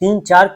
3-4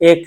1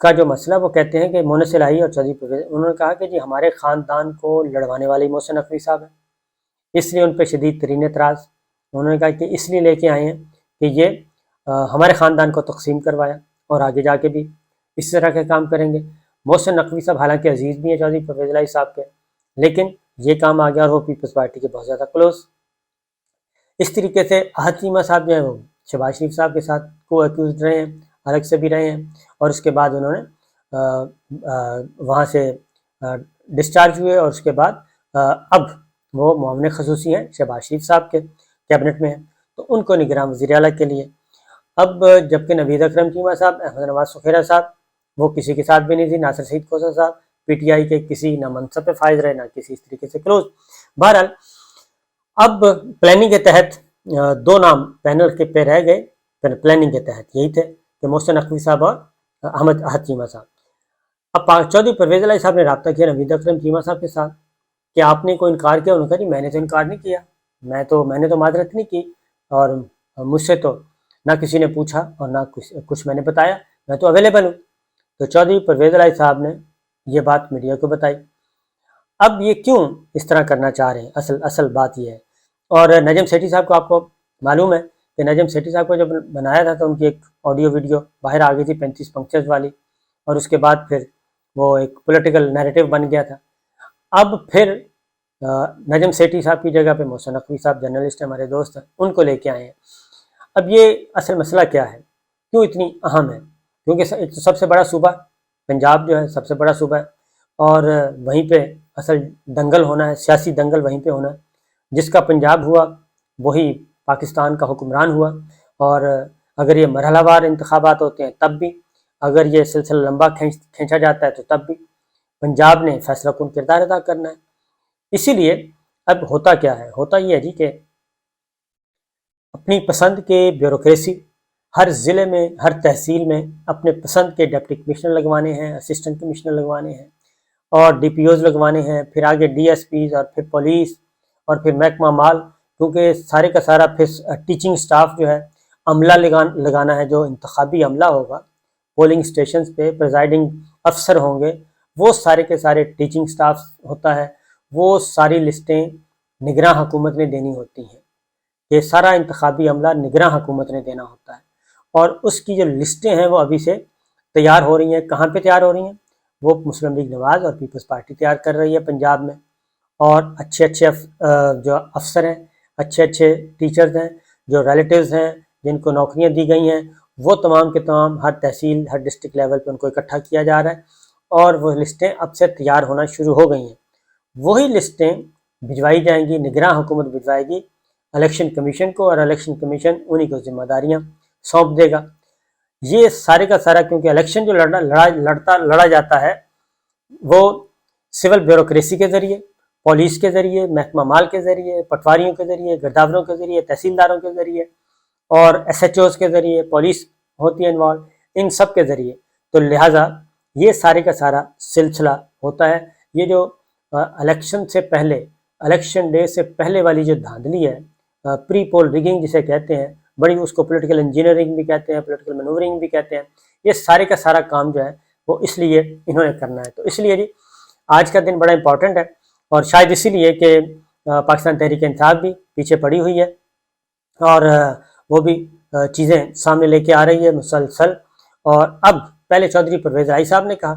کا جو مسئلہ وہ کہتے ہیں کہ مونس الہی اور چودھری پرویز، انہوں نے کہا کہ جی ہمارے خاندان کو لڑوانے والے محسن نقوی صاحب ہیں، اس لیے ان پہ شدید ترین اعتراض۔ انہوں نے کہا کہ اس لیے لے کے آئے ہیں کہ یہ ہمارے خاندان کو تقسیم کروایا اور آگے جا کے بھی اس طرح کے کام کریں گے۔ محسن نقوی صاحب حالانکہ عزیز بھی ہیں چودھری پرویز الہی صاحب کے، لیکن یہ کام آ گیا اور وہ پیپلز پارٹی کے بہت زیادہ کلوز۔ اس طریقے سے احد چیمہ صاحب جو ہیں وہ شہباز شریف صاحب کے ساتھ کو ایکیوزڈ رہے ہیں، الگ سے بھی رہے ہیں، اور اس کے بعد انہوں نے وہاں سے ڈسچارج ہوئے، اور اس کے بعد اب وہ معاون خصوصی ہیں شہباز شریف صاحب کے کیبنٹ میں ہیں، تو ان کو نگراں وزیر اعلیٰ کے لیے۔ اب جبکہ نوید اکرم چیمہ صاحب، احمد نواز سکھیرا صاحب وہ کسی کے ساتھ بھی نہیں تھی، ناصر سعید کوثر صاحب پی ٹی آئی کے کسی نہ منصب پہ فائز رہے، نہ کسی اس طریقے سے کلوز۔ بہرحال اب پلاننگ کے تحت دو نام پینل کے پہ رہ گئے، پلاننگ کے تحت یہی تھے کہ محسن نقوی صاحب اور احد چیمہ صاحب۔ اب چودھری پرویز الہی صاحب نے رابطہ کیا نوید اکرم چیمہ صاحب کے ساتھ کہ آپ نے کوئی انکار کیا؟ انہوں نے کہا جی میں نے تو انکار نہیں کیا، میں نے تو معذرت نہیں کی، اور مجھ سے تو نہ کسی نے پوچھا اور نہ کچھ میں نے بتایا، میں تو اویلیبل ہوں۔ تو چودھری پرویز الہی صاحب نے یہ بات میڈیا کو بتائی۔ اب یہ کیوں اس طرح کرنا چاہ رہے ہیں، اصل بات یہ ہے۔ اور نجم سیٹھی صاحب کو آپ کو معلوم ہے کہ نجم سیٹھی صاحب کو جب بنایا تھا تو ان کی ایک آڈیو ویڈیو باہر آ گئی تھی 35 پنکچرز والی، اور اس کے بعد پھر وہ ایک پولیٹیکل نیریٹو بن گیا تھا۔ اب پھر نجم سیٹھی صاحب کی جگہ پہ محسن نقوی صاحب جرنلسٹ ہیں، ہمارے دوست ہیں، ان کو لے کے آئے ہیں۔ اب یہ اصل مسئلہ کیا ہے، کیوں اتنی اہم ہے؟ کیونکہ ایک تو سب سے بڑا صوبہ پنجاب جو ہے سب سے بڑا صوبہ ہے، اور وہیں پہ اصل دنگل ہونا ہے، سیاسی دنگل وہیں پہ ہونا ہے۔ جس کا پنجاب ہوا وہی پاکستان کا حکمران ہوا، اور اگر یہ مرحلہ وار انتخابات ہوتے ہیں تب بھی، اگر یہ سلسلہ لمبا کھینچا جاتا ہے تو تب بھی پنجاب نے فیصلہ کن کردار ادا کرنا ہے۔ اسی لیے اب ہوتا کیا ہے، ہوتا یہ ہے جی کہ اپنی پسند کے بیوروکریسی ہر ضلع میں، ہر تحصیل میں اپنے پسند کے ڈپٹی کمشنر لگوانے ہیں، اسسٹنٹ کمشنر لگوانے ہیں، اور ڈی پی اوز لگوانے ہیں، پھر آگے ڈی ایس پیز، اور پھر پولیس، اور پھر محکمہ مال، کیونکہ سارے کا سارا پھر ٹیچنگ سٹاف جو ہے، عملہ لگانا ہے، جو انتخابی عملہ ہوگا پولنگ سٹیشنز پہ پریزائڈنگ افسر ہوں گے، وہ سارے کے سارے ٹیچنگ سٹاف ہوتا ہے، وہ ساری لسٹیں نگراں حکومت نے دینی ہوتی ہیں۔ یہ سارا انتخابی عملہ نگراں حکومت نے دینا ہوتا ہے، اور اس کی جو لسٹیں ہیں وہ ابھی سے تیار ہو رہی ہیں۔ کہاں پہ تیار ہو رہی ہیں؟ وہ مسلم لیگ نواز اور پیپلز پارٹی تیار کر رہی ہے پنجاب میں، اور اچھے جو افسر ہیں، اچھے ٹیچرز ہیں، جو ریلیٹیوز ہیں، جن کو نوکریاں دی گئی ہیں، وہ تمام کے تمام ہر تحصیل، ہر ڈسٹرکٹ لیول پہ ان کو اکٹھا کیا جا رہا ہے، اور وہ لسٹیں اب سے تیار ہونا شروع ہو گئی ہیں۔ وہی لسٹیں بھجوائی جائیں گی، نگراں حکومت بھجوائے گی الیکشن کمیشن کو، اور الیکشن کمیشن انہی کو ذمہ داریاں سونپ دے گا۔ یہ سارے کا سارا، کیونکہ الیکشن جو لڑا جاتا ہے وہ سول بیوروکریسی کے ذریعے، پولیس کے ذریعے، محکمہ مال کے ذریعے، پٹواریوں کے ذریعے، گرداوروں کے ذریعے، تحصیلداروں کے ذریعے، اور ایس ایچ اوز کے ذریعے، پولیس ہوتی ہے انوالو، ان سب کے ذریعے۔ تو لہٰذا یہ سارے کا سارا سلسلہ ہوتا ہے۔ یہ جو الیکشن سے پہلے، الیکشن ڈے سے پہلے والی جو دھاندلی ہے، پری پول ریگنگ جسے کہتے ہیں، بڑی اس کو پولیٹیکل انجینئرنگ بھی کہتے ہیں، پولیٹیکل مینورنگ بھی کہتے ہیں، یہ سارے کا سارا کام جو ہے وہ اس لیے انہوں نے کرنا ہے۔ تو اس لیے جی آج کا دن بڑا امپورٹنٹ ہے، اور شاید اسی لیے کہ پاکستان تحریک انصاف بھی پیچھے پڑی ہوئی ہے، اور وہ بھی چیزیں سامنے لے کے آ رہی ہے مسلسل۔ اور اب پہلے چودھری پرویز الہی صاحب نے کہا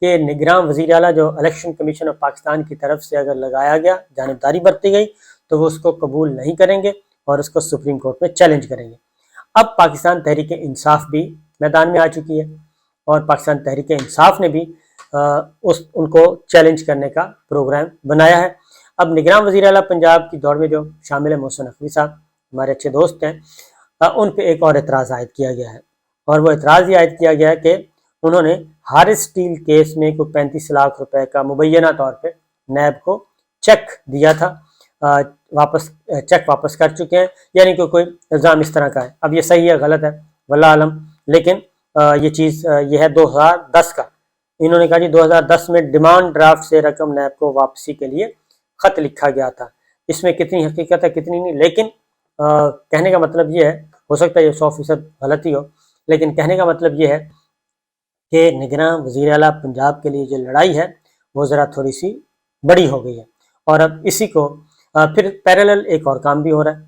کہ نگراں وزیر اعلیٰ جو الیکشن کمیشن آف پاکستان کی طرف سے اگر لگایا گیا، جانبداری برتی گئی، تو وہ اس کو قبول نہیں کریں گے اور اس کو سپریم کورٹ میں چیلنج کریں گے۔ اب پاکستان تحریک انصاف بھی میدان میں آ چکی ہے، اور پاکستان تحریک انصاف نے بھی ان کو چیلنج کرنے کا پروگرام بنایا ہے۔ اب نگراں وزیر اعلیٰ پنجاب کی دوڑ میں جو شامل ہے محسن نقوی صاحب، ہمارے اچھے دوست ہیں، ان پہ ایک اور اعتراض عائد کیا گیا ہے، اور وہ اعتراض یہ عائد کیا گیا ہے کہ انہوں نے حارث اسٹیل کیس میں کوئی 35 لاکھ روپے کا مبینہ طور پہ نیب کو چیک دیا تھا، چیک واپس کر چکے ہیں، یعنی کہ کوئی الزام اس طرح کا ہے۔ اب یہ صحیح ہے غلط ہے واللہ عالم، لیکن یہ چیز یہ ہے 2010 کا۔ انہوں نے کہا جی 2010 میں ڈیمانڈ ڈرافٹ سے رقم نیب کو واپسی کے لیے خط لکھا گیا تھا۔ اس میں کتنی حقیقت ہے کتنی نہیں، لیکن کہنے کا مطلب یہ ہے، ہو سکتا ہے یہ 100% غلطی ہو، لیکن کہنے کا مطلب یہ ہے کہ نگراں وزیر اعلیٰ پنجاب کے لیے جو لڑائی ہے وہ ذرا تھوڑی سی بڑی ہو گئی ہے، اور اب اسی کو پھر پیرالل ایک اور کام بھی ہو رہا ہے،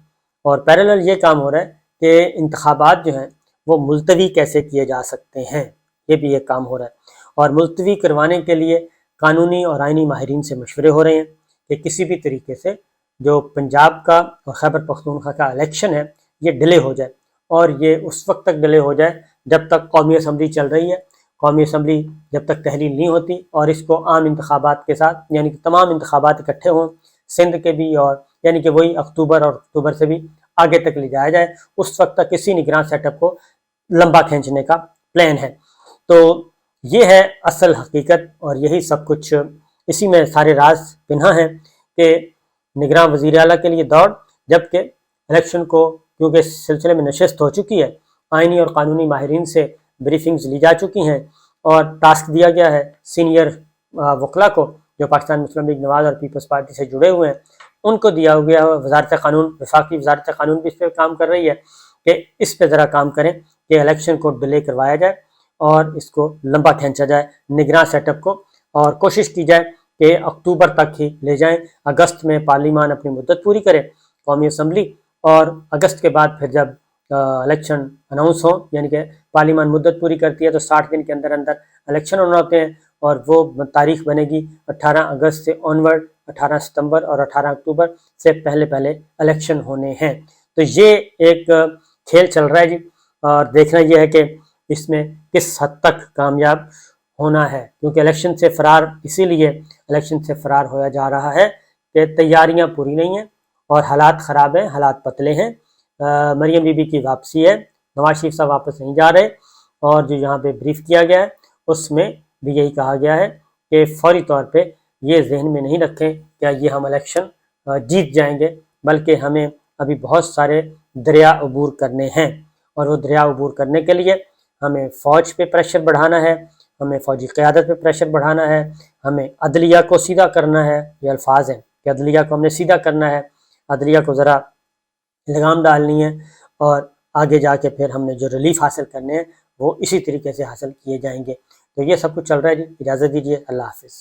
اور پیرالل یہ کام ہو رہا ہے کہ انتخابات جو ہیں وہ ملتوی کیسے کیے جا سکتے ہیں، یہ بھی ایک کام ہو رہا ہے، اور ملتوی کروانے کے لیے قانونی اور آئینی ماہرین سے مشورے ہو رہے ہیں کہ کسی بھی طریقے سے جو پنجاب کا اور خیبر پختونخوا کا الیکشن ہے یہ ڈیلے ہو جائے، اور یہ اس وقت تک ڈیلے ہو جائے جب تک قومی اسمبلی چل رہی ہے، قومی اسمبلی جب تک تحلیل نہیں ہوتی اور اس کو عام انتخابات کے ساتھ، یعنی کہ تمام انتخابات اکٹھے ہوں سندھ کے بھی، اور یعنی کہ وہی اکتوبر، اور اکتوبر سے بھی آگے تک لے جایا جائے، اس وقت تک کسی نگراں سیٹ اپ کو لمبا کھینچنے کا پلان ہے۔ تو یہ ہے اصل حقیقت، اور یہی سب کچھ، اسی میں سارے راز پنہا ہیں کہ نگراں وزیر اعلیٰ کے لیے دوڑ، جبکہ الیکشن کو کیونکہ اس سلسلے میں نشست ہو چکی ہے، آئینی اور قانونی ماہرین سے بریفنگز لی جا چکی ہیں، اور ٹاسک دیا گیا ہے سینئر وکلاء کو جو پاکستان مسلم لیگ نواز اور پیپلز پارٹی سے جڑے ہوئے ہیں، ان کو دیا گیا ہے، وزارت قانون، وفاقی وزارت قانون بھی اس پہ کام کر رہی ہے کہ اس پہ ذرا کام کریں کہ الیکشن کو ڈیلے کروایا جائے اور اس کو لمبا کھینچا جائے نگراں سیٹ اپ کو، اور کوشش کی جائے کہ اکتوبر تک ہی لے جائیں، اگست میں پارلیمان اپنی مدت پوری کرے قومی اسمبلی، اور اگست کے بعد پھر جب الیکشن اناؤنس ہوں، یعنی کہ پارلیمان مدت پوری کرتی ہے تو 60 دن کے اندر اندر الیکشن ہونا ہوتے ہیں، اور وہ تاریخ بنے گی 18 اگست سے آنورڈ، 18 ستمبر اور 18 اکتوبر سے پہلے پہلے الیکشن ہونے ہیں۔ تو یہ ایک کھیل چل رہا ہے جی، اور دیکھنا یہ ہے کہ اس میں کس حد تک کامیاب ہونا ہے، کیونکہ الیکشن سے فرار اسی لیے الیکشن سے فرار ہویا جا رہا ہے کہ تیاریاں پوری نہیں ہیں اور حالات خراب ہیں، حالات پتلے ہیں۔ مریم بی بی کی واپسی ہے، نواز شریف صاحب واپس نہیں جا رہے، اور جو یہاں پہ بریف کیا گیا ہے اس میں بھی یہی کہا گیا ہے کہ فوری طور پہ یہ ذہن میں نہیں رکھیں کہ یہ ہم الیکشن جیت جائیں گے، بلکہ ہمیں ابھی بہت سارے دریا عبور کرنے ہیں، اور وہ دریا عبور کرنے کے لیے ہمیں فوج پہ پریشر بڑھانا ہے، ہمیں فوجی قیادت پہ پریشر بڑھانا ہے، ہمیں عدلیہ کو سیدھا کرنا ہے، یہ الفاظ ہیں کہ عدلیہ کو ہم نے سیدھا کرنا ہے، عدلیہ کو ذرا لگام ڈالنی ہے، اور آگے جا کے پھر ہم نے جو ریلیف حاصل کرنے ہیں وہ اسی طریقے سے حاصل کیے جائیں گے۔ تو یہ سب کچھ چل رہا ہے جی، اجازت دیجیے، اللہ حافظ۔